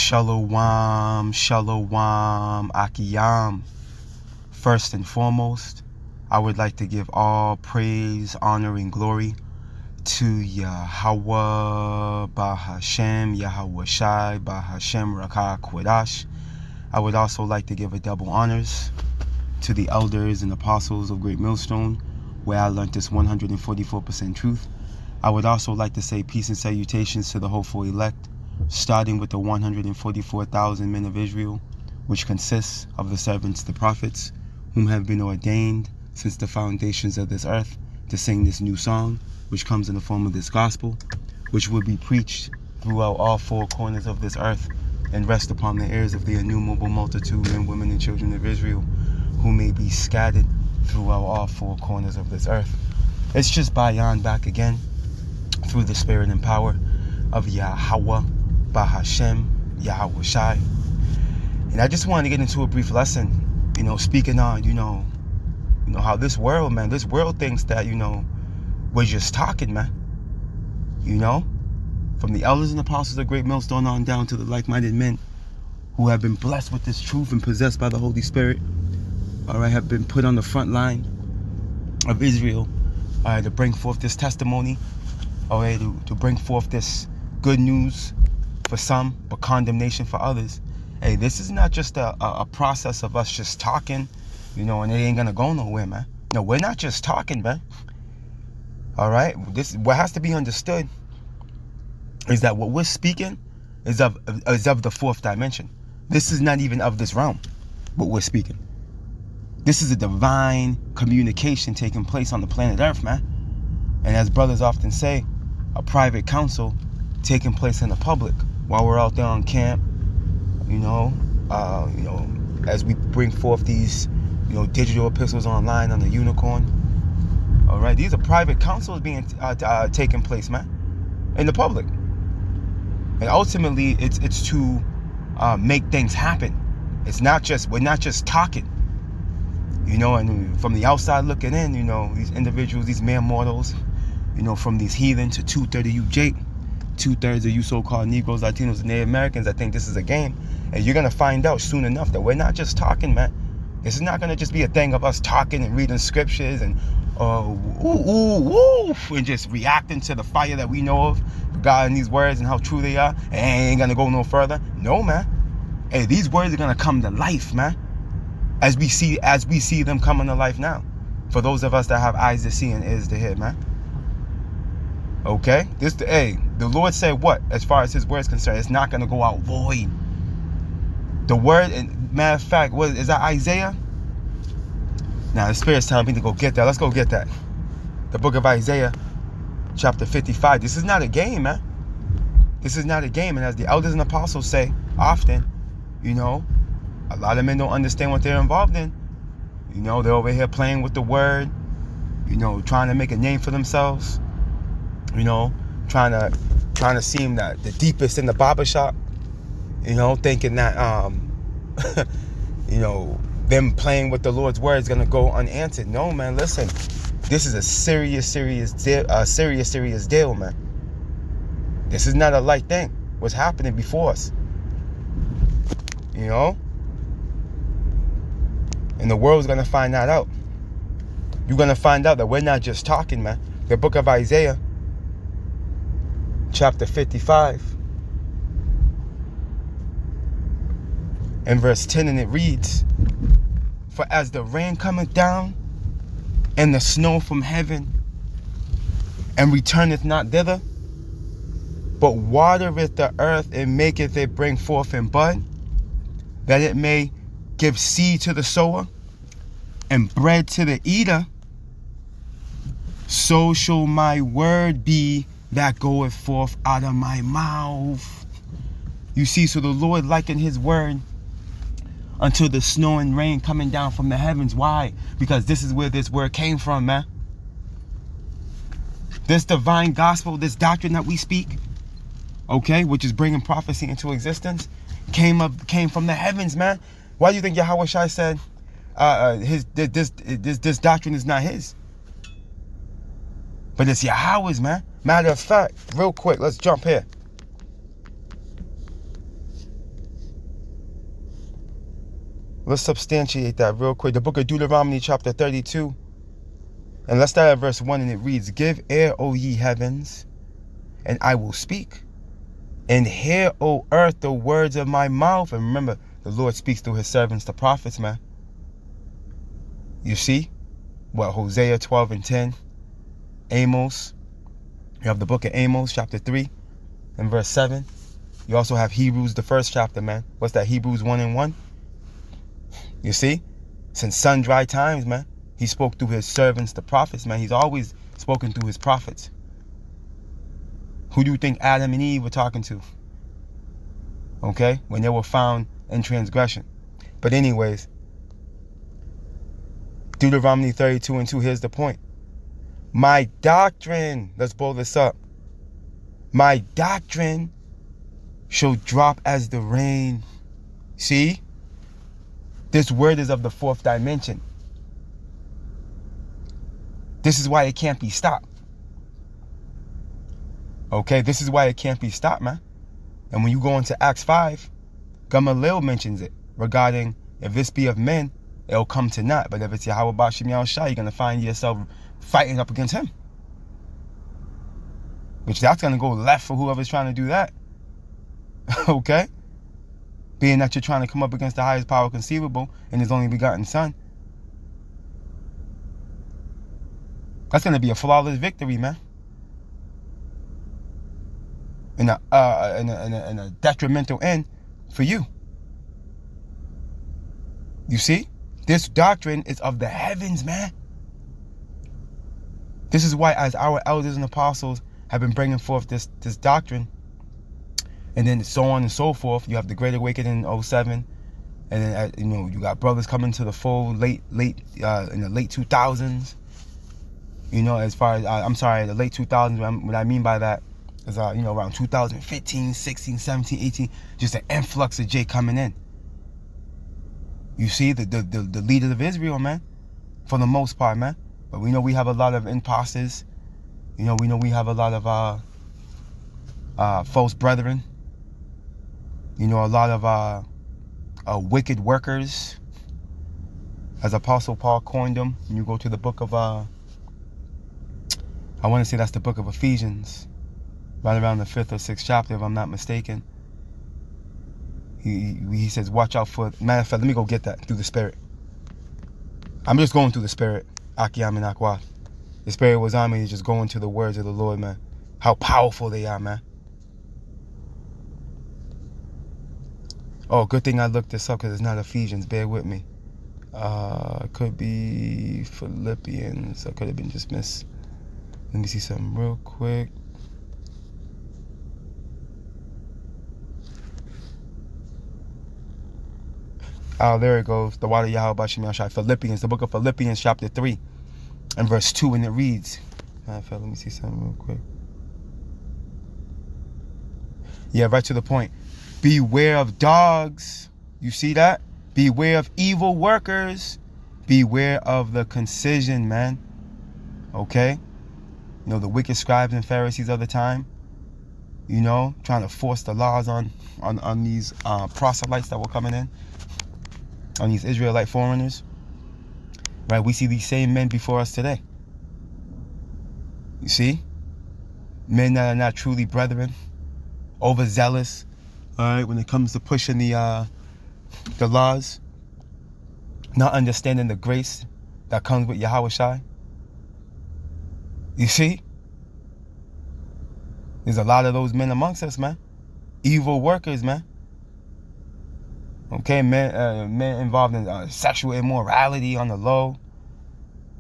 Shalom, shalom, akiyam. First and foremost, I would like to give all praise, honor, and glory to Yahweh, Bahashem, Yahweh Shai, Bahashem, Rakah, Kwadash. I would also like to give a double honors to the elders and apostles of Great Millstone, where I learned this 144% truth. I would also like to say peace and salutations to the hopeful elect, starting with the 144,000 men of Israel, which consists of the servants, the prophets, whom have been ordained since the foundations of this earth to sing this new song, which comes in the form of this gospel, which will be preached throughout all four corners of this earth and rest upon the ears of the innumerable multitude, men, women, and children of Israel, who may be scattered throughout all four corners of this earth. It's just Bayan back again through the spirit and power of Yahweh, Bahashem, Yahweh Shai. And I just wanted to get into a brief lesson, speaking on, how this world, man, this world thinks that, we're just talking, man. From the elders and apostles of Great Millstone on down to the like-minded men who have been blessed with this truth and possessed by the Holy Spirit, all right, have been put on the front line of Israel, all right, to bring forth this testimony, all right, to bring forth this good news for some, but condemnation for others. Hey, this is not just a process of us just talking, and it ain't gonna go nowhere, man. No, we're not just talking, man. All right, what has to be understood is that what we're speaking is of the fourth dimension. This is not even of this realm, what we're speaking. This is a divine communication taking place on the planet Earth, man. And as brothers often say, a private council taking place in the public while we're out there on camp, as we bring forth these, digital epistles online on the unicorn. All right, these are private councils being taking place, man, in the public. And ultimately, it's to make things happen. We're not just talking, and from the outside looking in, these individuals, these mere mortals, from these heathen to 2/3 of you Jake, 2/3 of you so-called Negroes, Latinos, and Native Americans, I think this is a game. And you're going to find out soon enough that we're not just talking, man. This is not going to just be a thing of us talking and reading scriptures and and just reacting to the fire that we know of God in these words and how true they are. And ain't going to go no further. No, man. Hey, these words are going to come to life, man. As we see them coming to life now. For those of us that have eyes to see and ears to hear, man. Okay? The Lord said what? As far as his word is concerned, it's not going to go out void. The word, and matter of fact, is that Isaiah? Now, the Spirit's telling me to go get that. Let's go get that. The book of Isaiah, chapter 55. This is not a game, man. This is not a game. And as the elders and apostles say often, a lot of men don't understand what they're involved in. They're over here playing with the word, trying to make a name for themselves, trying to seem that the deepest in the barbershop, thinking that, them playing with the Lord's word is going to go unanswered. No, man, listen. This is a serious deal, man. This is not a light thing. What's happening before us? And the world's going to find that out. You're going to find out that we're not just talking, man. The book of Isaiah, chapter 55, and verse 10, and it reads, "For as the rain cometh down, and the snow from heaven, and returneth not thither, but watereth the earth, and maketh it bring forth and bud, that it may give seed to the sower, and bread to the eater, so shall my word be that goeth forth out of my mouth." You see, so the Lord likened his word until the snow and rain coming down from the heavens. Why? Because this is where this word came from, man. This divine gospel, this doctrine that we speak, okay, which is bringing prophecy into existence, came from the heavens, man. Why do you think Yahweh Shai said this doctrine is not his? But it's Yahweh's, man. Matter of fact, real quick, let's jump here. Let's substantiate that real quick. The book of Deuteronomy chapter 32. And let's start at verse 1, and it reads, Give ear, O ye heavens, and I will speak. And hear, O earth, the words of my mouth. And remember, the Lord speaks through his servants, the prophets, man. You see? What, Hosea 12 and 10. Amos. You have the book of Amos, chapter 3 and verse 7. You also have Hebrews, the first chapter, man. What's that? Hebrews 1 and 1. You see? Since sundry times, man, he spoke through his servants, the prophets, man. He's always spoken through his prophets. Who do you think Adam and Eve were talking to? Okay? When they were found in transgression. But anyways, Deuteronomy 32 and 2, here's the point. My doctrine, let's blow this up. My doctrine shall drop as the rain. See? This word is of the fourth dimension. This is why it can't be stopped. Okay, this is why it can't be stopped, man. And when you go into Acts 5, Gamaliel mentions it regarding if this be of men, it'll come to naught. But if it's Yahweh Bashim Yahushua, you're going to find yourself fighting up against him. Which that's going to go left for whoever's trying to do that. Okay? Being that you're trying to come up against the highest power conceivable and his only begotten son. That's going to be a flawless victory, man. And a detrimental end for you. You see? This doctrine is of the heavens, man. This is why, as our elders and apostles have been bringing forth this doctrine, and then so on and so forth. You have the Great Awakening in 07, and then you got brothers coming to the fold in the late 2000s. As far as the late 2000s. What I mean by that is around 2015, 16, 17, 18, just an influx of J coming in. You see the leaders of Israel, man, for the most part, man. But we know we have a lot of imposters. We know we have a lot of false brethren. A lot of wicked workers, as Apostle Paul coined them. When you go to the book of, I want to say that's the book of Ephesians, right around the 5th or 6th chapter, if I'm not mistaken. He says, watch out for, matter of fact, let me go get that through the Spirit. I'm just going through the Spirit. Akiyam and Akwa. The Spirit was on me, just going to the words of the Lord, man. How powerful they are, man. Oh, good thing I looked this up because it's not Ephesians. Bear with me. It could be Philippians. I could have been just missed. Let me see something real quick. Oh, there it goes. The water Yahweh Bashim Yahushua. Philippians, the book of Philippians, chapter 3, and verse 2, and it reads. Let me see something real quick. Yeah, right to the point. Beware of dogs. You see that? Beware of evil workers. Beware of the concision, man. Okay? The wicked scribes and Pharisees of the time. Trying to force the laws on these proselytes that were coming in. On these Israelite foreigners. Right? We see these same men before us today. You see? Men that are not truly brethren. Overzealous. All right, when it comes to pushing the laws, not understanding the grace that comes with Yahweh Shai. You see? There's a lot of those men amongst us, man. Evil workers, man. Okay, men involved in sexual immorality on the low.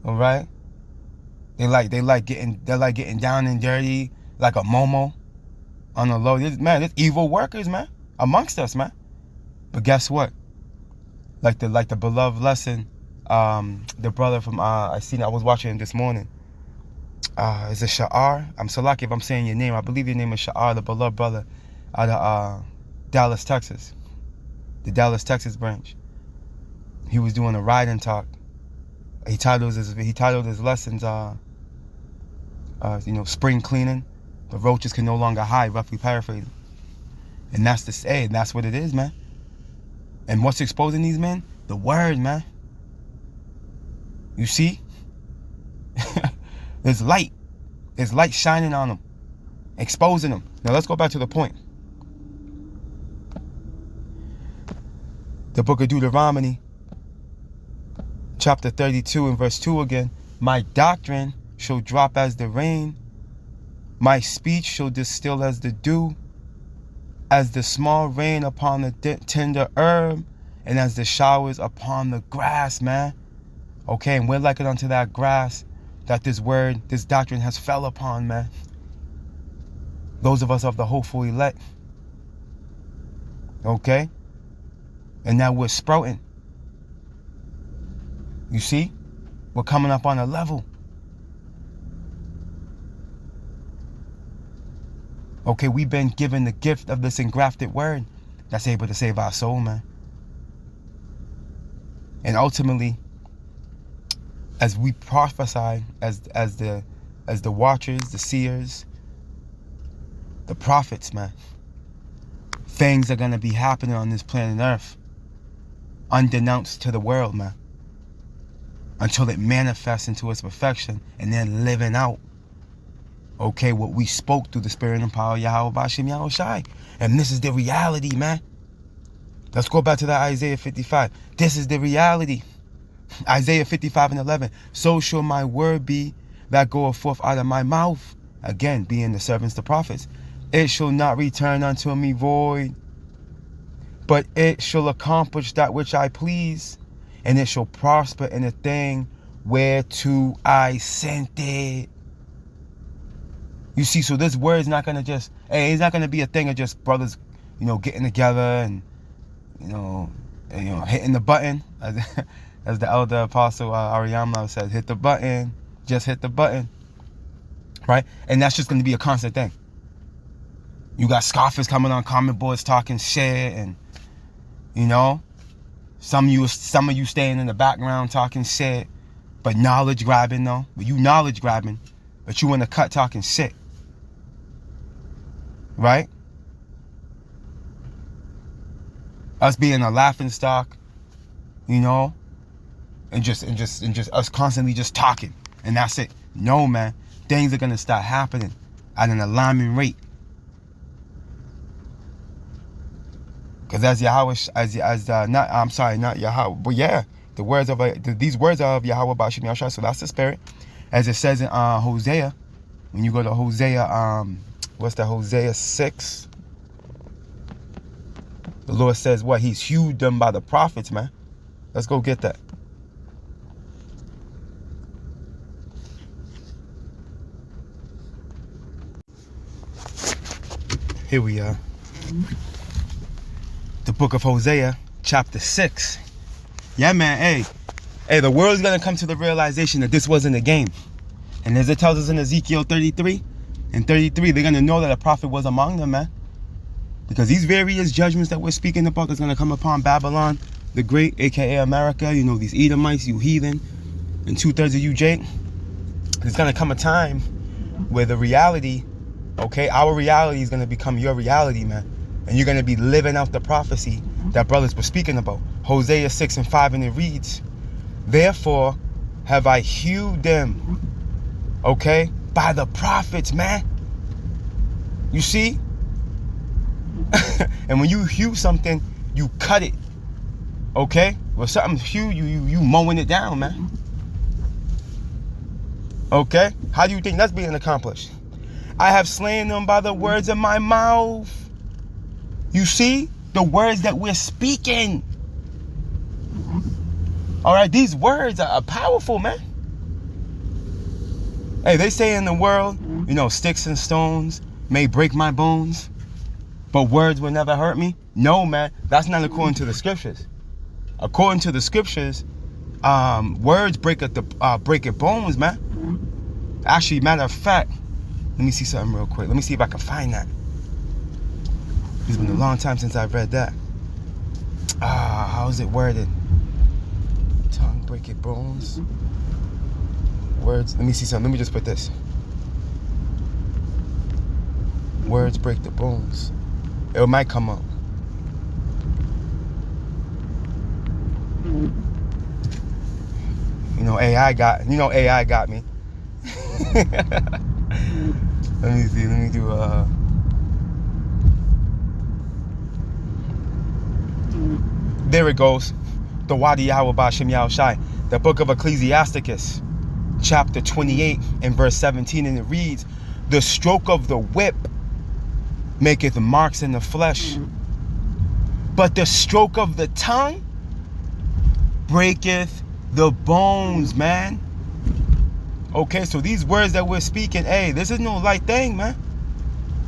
All right? They like getting down and dirty like a momo. On the low, there's evil workers, man, amongst us, man. But guess what? Like the beloved lesson, the brother from I was watching it this morning. Is it Sha'ar? I'm so lucky if I'm saying your name. I believe your name is Sha'ar, the beloved brother out of Dallas, Texas, the Dallas, Texas branch. He was doing a ride and talk. He titled his lessons, spring cleaning. The roaches can no longer hide, roughly paraphrasing. And that's what it is, man. And what's exposing these men? The word, man. You see? There's light. There's light shining on them, exposing them. Now let's go back to the point. The book of Deuteronomy, chapter 32 and verse 2 again. My doctrine shall drop as the rain. My speech shall distill as the dew, as the small rain upon the tender herb, and as the showers upon the grass, man. Okay, and we're like it unto that grass that this word, this doctrine has fell upon, man. Those of us of the hopeful elect. Okay? And now we're sprouting. You see? We're coming up on a level. Okay, we've been given the gift of this engrafted word that's able to save our soul, man. And ultimately, as we prophesy, as the watchers, the seers, the prophets, man, things are gonna be happening on this planet Earth, undenounced to the world, man, until it manifests into its perfection, and then living out, okay, what we spoke through the spirit and power of Yahweh Bashim Yahushai. And this is the reality, man. Let's go back to that Isaiah 55. This is the reality. Isaiah 55 and 11. So shall my word be that goeth forth out of my mouth. Again, being the servants, the prophets. It shall not return unto me void, but it shall accomplish that which I please, and it shall prosper in the thing whereto I sent it. You see, so this word is not going to just, hey, it's not going to be a thing of just brothers, getting together and, hitting the button. As the elder apostle Ariama said, hit the button, just hit the button, right? And that's just going to be a constant thing. You got scoffers coming on comment boards talking shit, and some of you staying in the background talking shit, but knowledge grabbing though. But you knowledge grabbing, but you in the cut talking shit, right? Us being a laughing stock, and just us constantly just talking, and that's it. No, man, things are gonna start happening at an alarming rate. Because as Yahweh, not Yahweh, but yeah, these words are of Yahweh Bashim Yahushua, so that's the spirit. As it says in Hosea, when you go to Hosea, what's that, Hosea 6? The Lord says what? He's hewed them by the prophets, man. Let's go get that. Here we are. The book of Hosea, chapter 6. Yeah, man, hey, the world's going to come to the realization that this wasn't a game. And as it tells us in Ezekiel 33 and 33, they're going to know that a prophet was among them, man. Because these various judgments that we're speaking about is going to come upon Babylon the Great, a.k.a. America, these Edomites, you heathen, and 2/3 of you, Jake. There's going to come a time where the reality, okay, our reality is going to become your reality, man. And you're going to be living out the prophecy that brothers were speaking about. Hosea 6 and 5, and it reads, therefore have I hewed them, okay, by the prophets, man. You see? And when you hew something, you cut it, okay? Well, something's hewed, you mowing it down, man. Okay? How do you think that's being accomplished? I have slain them by the words of my mouth. You see? The words that we're speaking. All right, these words are powerful, man. Hey, they say in the world, sticks and stones may break my bones, but words will never hurt me. No, man, that's not according to the scriptures. According to the scriptures, words break your bones, man. Actually, matter of fact, let me see something real quick. Let me see if I can find that. It's been a long time since I've read that. How is it worded? Tongue break your bones. Words, let me see something. Let me just put this. Words break the bones. It might come up. You know, AI got me. Let me see. Let me do there it goes. The Wadi Yahweh Ba'Shem Yahushai. The book of Ecclesiasticus, chapter 28 and verse 17, and it reads, the stroke of the whip maketh marks in the flesh, but the stroke of the tongue breaketh the bones, man. Okay, so these words that we're speaking, hey, this is no light thing, man.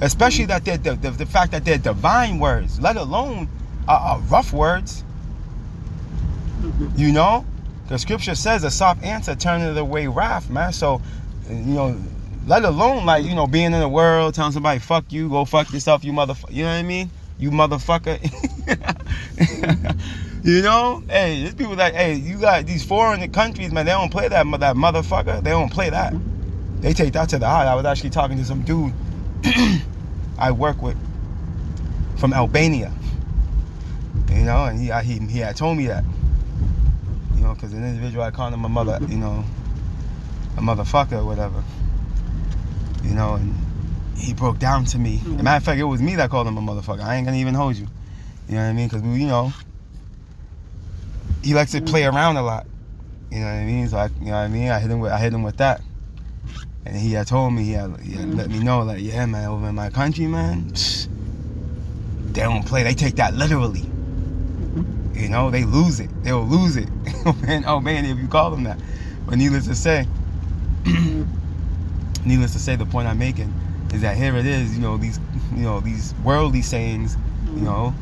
Especially that they're the fact that they're divine words, let alone rough words. You know, the scripture says a soft answer turneth away wrath, man. So, you know, let alone like, you know, being in the world, telling somebody, fuck you, go fuck yourself, you motherfucker. You know what I mean? You motherfucker. You know, hey, there's people that, hey, you got these foreign countries, man, they don't play that motherfucker. They don't play that. They take that to the heart. I was actually talking to some dude I work with from Albania, you know, and he had told me that, you know, because an individual, I called him a mother, you know, a motherfucker or whatever, you know, and he broke down to me. As a matter of fact, it was me that called him a motherfucker. I ain't gonna even hold you. You know what I mean? Because, you know, he likes to play around a lot. You know what I mean? So, you know what I mean? I hit him with that. And he had told me, he had let me know, like, yeah, man, over in my country, man, they don't play. They take that literally. You know, they lose it. They'll lose it. Man, if you call them that. But needless to say, the point I'm making is that here it is, you know, these worldly sayings, you know,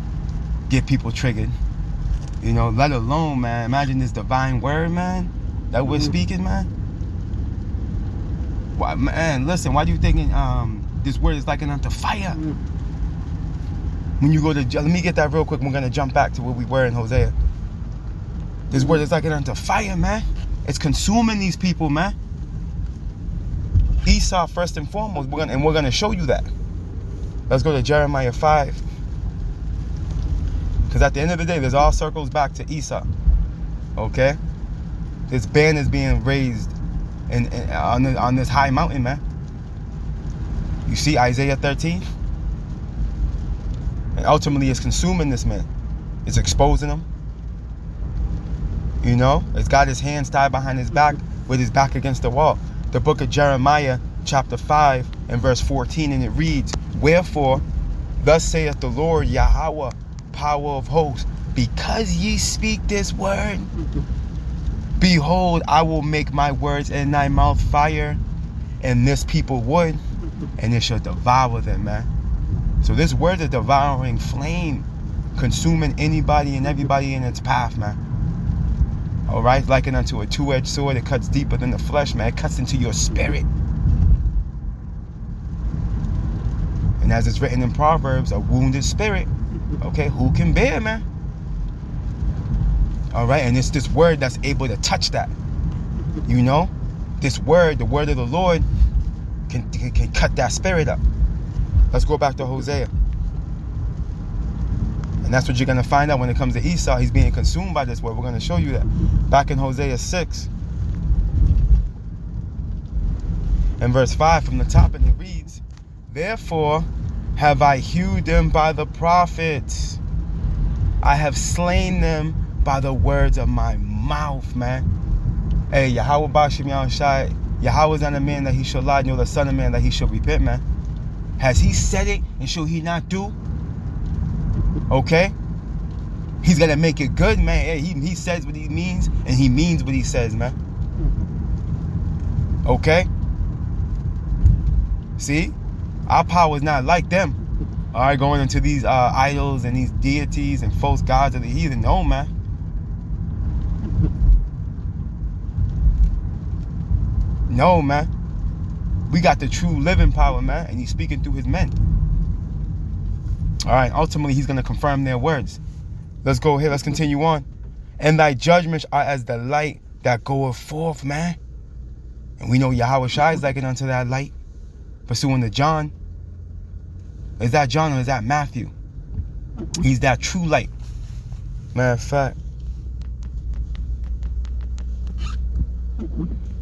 get people triggered. You know, let alone, man, imagine this divine word, man, that we're speaking, man. Why, man, listen, why do you think this word is likened unto fire? When you go to, let me get that real quick. We're going to jump back to where we were in Hosea. This word is likened unto fire, man. It's consuming these people, man. Esau, first and foremost, we're going to show you that. Let's go to Jeremiah 5. Because at the end of the day, this all circles back to Esau. Okay? This band is being raised on this high mountain, man. You see Isaiah 13? And ultimately, it's consuming this man. It's exposing him. You know? It's got his hands tied behind his back with his back against the wall. The book of Jeremiah, chapter 5 and verse 14, and it reads, wherefore, thus saith the Lord Yahweh, power of hosts, because ye speak this word, behold, I will make my words in thy mouth fire, and this people wood, and it shall devour them, man. So this word is a devouring flame, consuming anybody and everybody in its path, man. All right, likened unto a two-edged sword, it cuts deeper than the flesh, man. It cuts into your spirit. And as it's written in Proverbs, a wounded spirit, okay, who can bear, man? All right, and it's this word that's able to touch that. You know, this word, the word of the Lord, can cut that spirit up. Let's go back to Hosea. And that's what you're going to find out when it comes to Esau. He's being consumed by this word. We're going to show you that. Back in Hosea 6 and verse 5 from the top, and it reads, therefore have I hewed them by the prophets. I have slain them by the words of my mouth, man. Hey, Yahweh Ba'Shem Yahushai, Yahweh is not a man that he shall lie, nor the son of man that he shall repent, man. Has he said it, and shall he not do? Okay? He's going to make it good, man. Hey, he says what he means, and he means what he says, man. Okay? See? Our power is not like them. All right, going into these idols and these deities and false gods of the heathen. No, man. No, man. We got the true living power, man, and he's speaking through his men. All right, ultimately, he's going to confirm their words. Let's go here. Let's continue on. And thy judgments are as the light that goeth forth, man. And we know Yahweh Shai is likened unto that light. Pursuing to John. Is that John or is that Matthew? He's that true light. Matter of fact,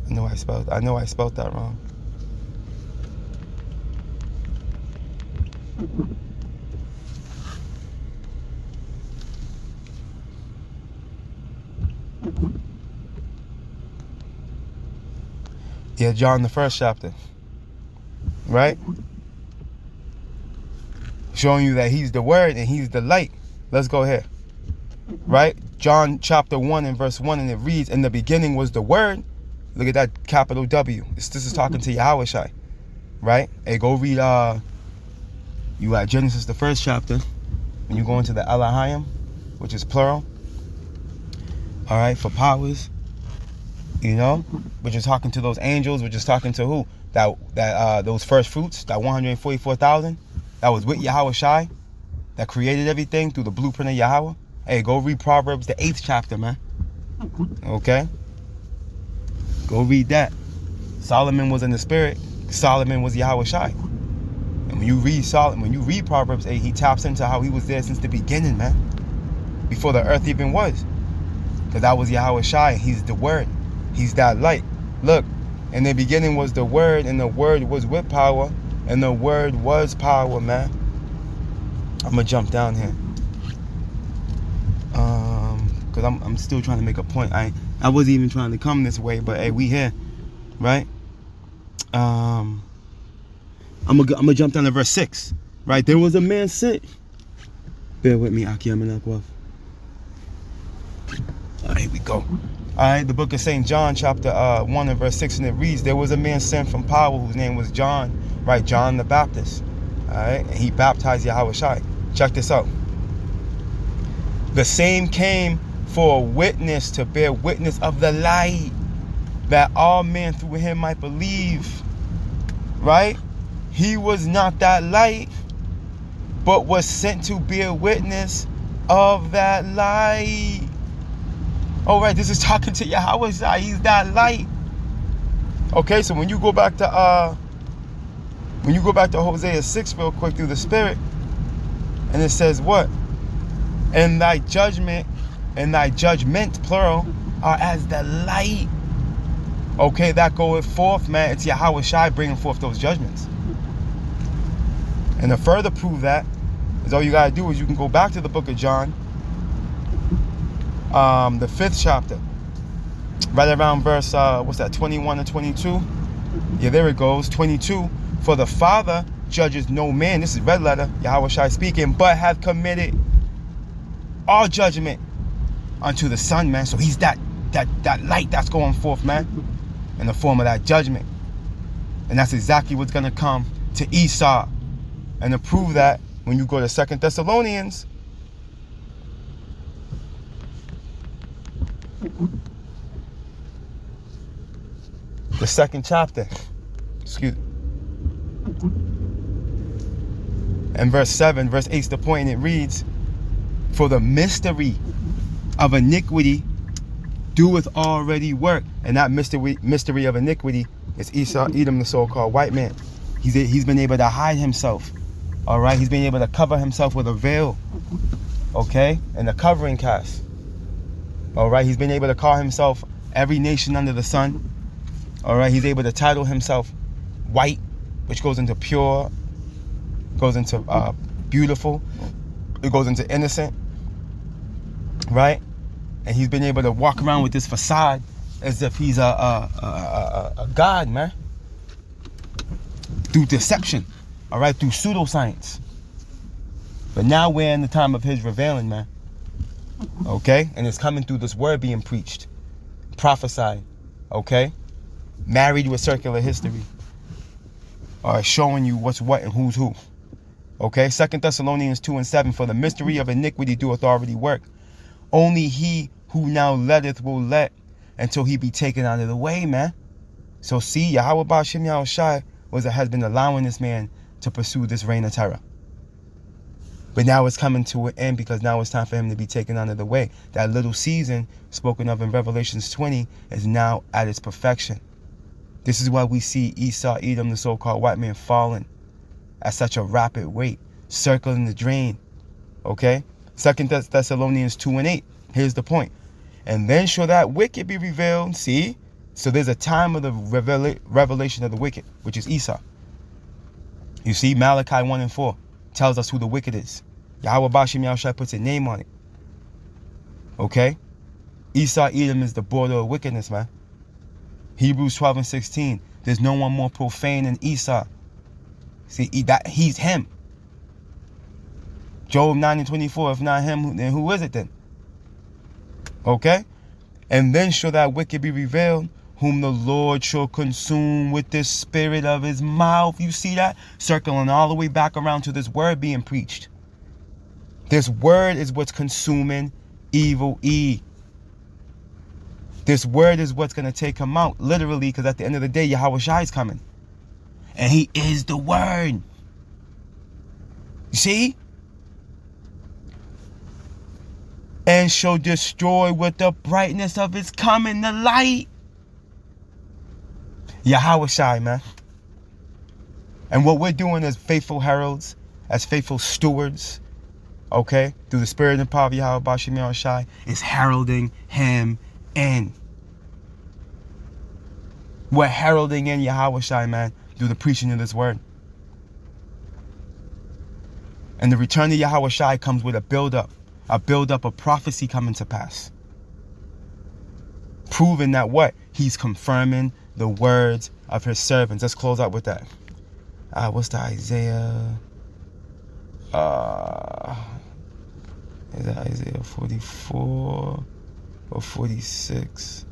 I know I spelled that wrong. Yeah, John, the first chapter. Right? Showing you that he's the word and he's the light. Let's go here. Right? John chapter 1 and verse 1, and it reads, in the beginning was the word. Look at that capital W. This is talking to Yahweh Shai. Right? Hey, go read you at Genesis the first chapter. When you go into the Elohim, which is plural. Alright, for powers. You know? Which is talking to those angels, which is talking to who? Those first fruits, that 144,000. That was with Yahweh Shai. That created everything through the blueprint of Yahweh. Hey, go read Proverbs, the 8th chapter, man. Okay? Go read that. Solomon was in the spirit. Solomon was Yahweh Shai. And when you read Proverbs 8, he taps into how he was there since the beginning, man. Before the earth even was. Because that was Yahweh Shai. He's the word. He's that light. Look, in the beginning was the word, and the word was with power, and the word was power, man. I'm going to jump down here. Because I'm still trying to make a point. I wasn't even trying to come this way, but hey, we here, right? I'm gonna jump down to verse 6, right? There was a man sent. Bear with me, Aki. I'm gonna go off. All right, here we go. All right, the book of St. John, chapter 1 and verse 6, and it reads, there was a man sent from power whose name was John, right? John the Baptist. All right, and he baptized Yahweh Shai. Check this out. The same came for a witness, to bear witness of the light, that all men through him might believe. Right? He was not that light, but was sent to bear witness of that light. All right, this is talking to Yahweh Shai. He's that light. Okay, so when you go back to Hosea 6 real quick through the Spirit, and it says what? And thy judgment, plural, are as the light. Okay, that goeth forth, man. It's Yahweh Shai bringing forth those judgments. And to further prove that, is all you gotta do is you can go back to the book of John, the 5th chapter, right around verse 21 and 22. Yeah, there it goes. 22. For the Father judges no man. This is red letter, Yahweh Shai speaking, but hath committed all judgment unto the Son, man. So he's that light that's going forth, man, in the form of that judgment. And that's exactly what's going to come to Esau. And to prove that, when you go to 2 Thessalonians, the 2nd chapter, and verse 7, verse 8 is the point, and it reads, for the mystery of iniquity doeth already work. And that mystery of iniquity is Esau, Edom, the so-called white man. He's been able to hide himself. All right, he's been able to cover himself with a veil. Okay, and a covering cast. All right, he's been able to call himself every nation under the sun. All right, he's able to title himself white, which goes into pure, goes into beautiful, it goes into innocent. Right? And he's been able to walk around with this facade as if he's a god, man. Through deception. All right? Through pseudoscience. But now we're in the time of his revealing, man. Okay? And it's coming through this word being preached. Prophesied. Okay? Married with circular history. All right? Showing you what's what and who's who. Okay? 2 Thessalonians 2 and 7. For the mystery of iniquity doeth already work. Only he who now letteth will let until he be taken out of the way, man. So see, Yahweh Ba'ashem Yahweh Shai has been allowing this man to pursue this reign of terror. But now it's coming to an end, because now it's time for him to be taken out of the way. That little season spoken of in Revelations 20 is now at its perfection. This is why we see Esau, Edom, the so-called white man, falling at such a rapid rate, circling the drain. Okay? 2 Thessalonians 2 and 8. Here's the point. And then shall that wicked be revealed. See? So there's a time of the revelation of the wicked, which is Esau. You see, Malachi 1 and 4 tells us who the wicked is. Yahweh Bashim Yahushua puts a name on it. Okay? Esau, Edom is the border of wickedness, man. Hebrews 12 and 16. There's no one more profane than Esau. See, he's him. Job 9 and 24. If not him, then who is it then? Okay? And then shall that wicked be revealed, whom the Lord shall consume with the spirit of his mouth. You see that? Circling all the way back around to this word being preached. This word is what's consuming evil E. This word is what's going to take him out. Literally, because at the end of the day, Yahweh Shai is coming. And he is the word. You see? And shall destroy with the brightness of his coming, the light. Yahweh Shai, man. And what we're doing as faithful heralds, as faithful stewards, okay, through the spirit and power of Yahweh Bashim Yahweh Shai, is heralding him in. We're heralding in Yahweh Shai, man, through the preaching of this word. And the return of Yahweh Shai comes with a build-up of prophecy coming to pass. Proving that what? He's confirming the words of his servants. Let's close out with that. What's the Isaiah? Is that Isaiah 44 or 46?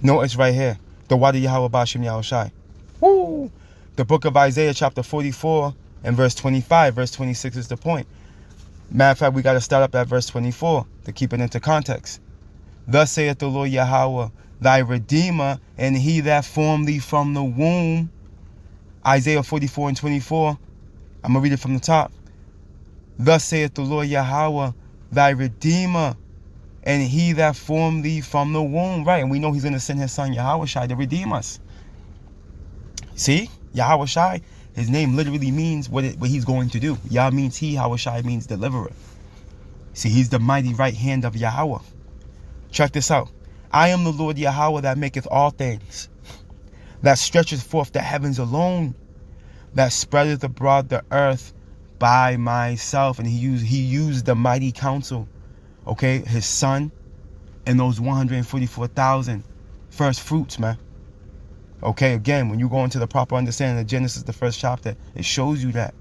No, it's right here. The Wadi Yahweh Bashim Yahweh Shai. Woo! The book of Isaiah chapter 44 and verse 25. Verse 26 is the point. Matter of fact, we got to start up at verse 24 to keep it into context. Thus saith the Lord Yahweh, thy Redeemer, and he that formed thee from the womb. Isaiah 44 and 24. I'm going to read it from the top. Thus saith the Lord Yahweh, thy Redeemer, and he that formed thee from the womb. Right, and we know he's going to send his son Yahweh Shai to redeem us. See? Yahweh Shai, his name literally means what he's going to do. Yah means he, Yahweh Shai means deliverer. See, he's the mighty right hand of Yahweh. Check this out. I am the Lord Yahweh that maketh all things, that stretcheth forth the heavens alone, that spreadeth abroad the earth by myself. And he used the mighty counsel, okay, his son, and those 144,000 first fruits, man. Okay, again, when you go into the proper understanding of Genesis, the first chapter, it shows you that.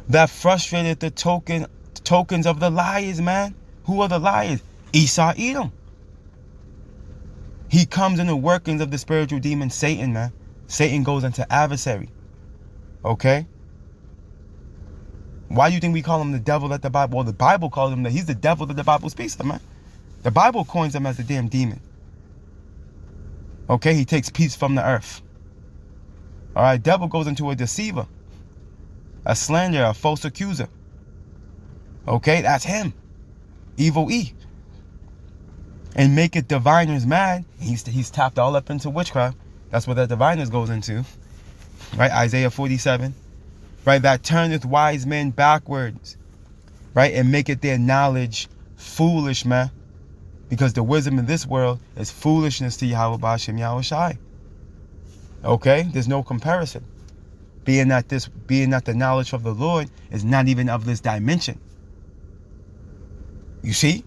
That frustrated the tokens of the liars, man. Who are the liars? Esau, Edom. He comes in the workings of the spiritual demon Satan, man. Satan goes into adversary. Okay? Why do you think we call him the devil that the Bible? Well, the Bible calls him that he's the devil that the Bible speaks of, man. The Bible coins him as the damn demon. Okay, he takes peace from the earth. All right, devil goes into a deceiver, a slanderer, a false accuser. Okay, that's him. Evil E. And make it diviners mad. He's tapped all up into witchcraft. That's what that diviners goes into. Right, Isaiah 47. Right, that turneth wise men backwards. Right, and make it their knowledge foolish, man. Because the wisdom in this world is foolishness to Yahweh Bashim Yahweh Shai. Okay? There's no comparison. Being that the knowledge of the Lord is not even of this dimension. You see?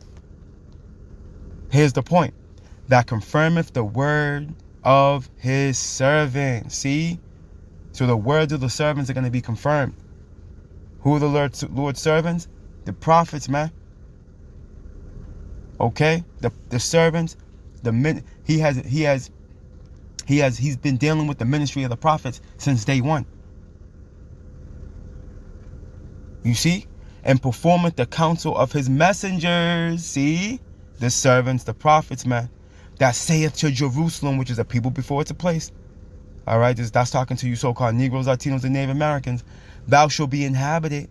Here's the point. That confirmeth the word of his servant. See? So the words of the servants are going to be confirmed. Who are the Lord's servants? The prophets, man. Okay, the servants, he's been dealing with the ministry of the prophets since day one. You see, and performeth the counsel of his messengers. See, the servants, the prophets, man, that saith to Jerusalem, which is a people before it's a place. All right, that's talking to you so-called Negroes, Latinos, and Native Americans. Thou shalt be inhabited.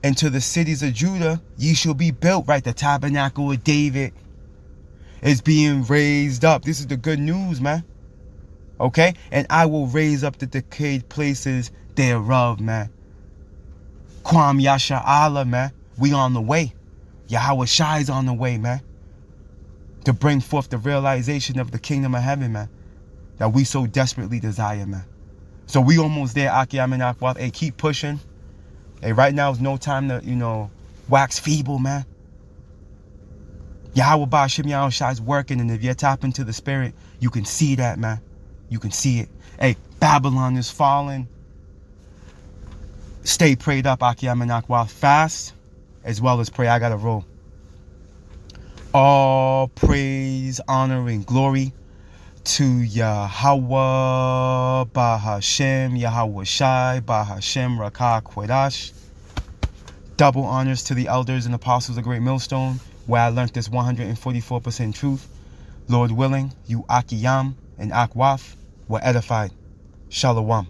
And to the cities of Judah, ye shall be built. Right, the tabernacle of David is being raised up. This is the good news, man. Okay? And I will raise up the decayed places thereof, man. Kwam Yasha Allah, man. We on the way. Yahweh Shai's on the way, man. To bring forth the realization of the kingdom of heaven, man. That we so desperately desire, man. So we almost there, Akiyam and Akwaf. Hey, keep pushing. Hey, right now is no time to, wax feeble, man. Yahweh Ba'ashim Yahweh Shai's working, and if you're tapping into the spirit, you can see that, man. You can see it. Hey, Babylon is falling. Stay prayed up, Akiyam and Akwaf. Fast as well as pray. I gotta roll. All praise, honor, and glory to Yahweh Ba'Hashem, Yahweh Shai, Ba'Hashem Rakah Kwedash. Double honors to the elders and apostles of Great Millstone, where I learned this 144% truth. Lord willing, you Akiyam and Akwaf were edified. Shalom.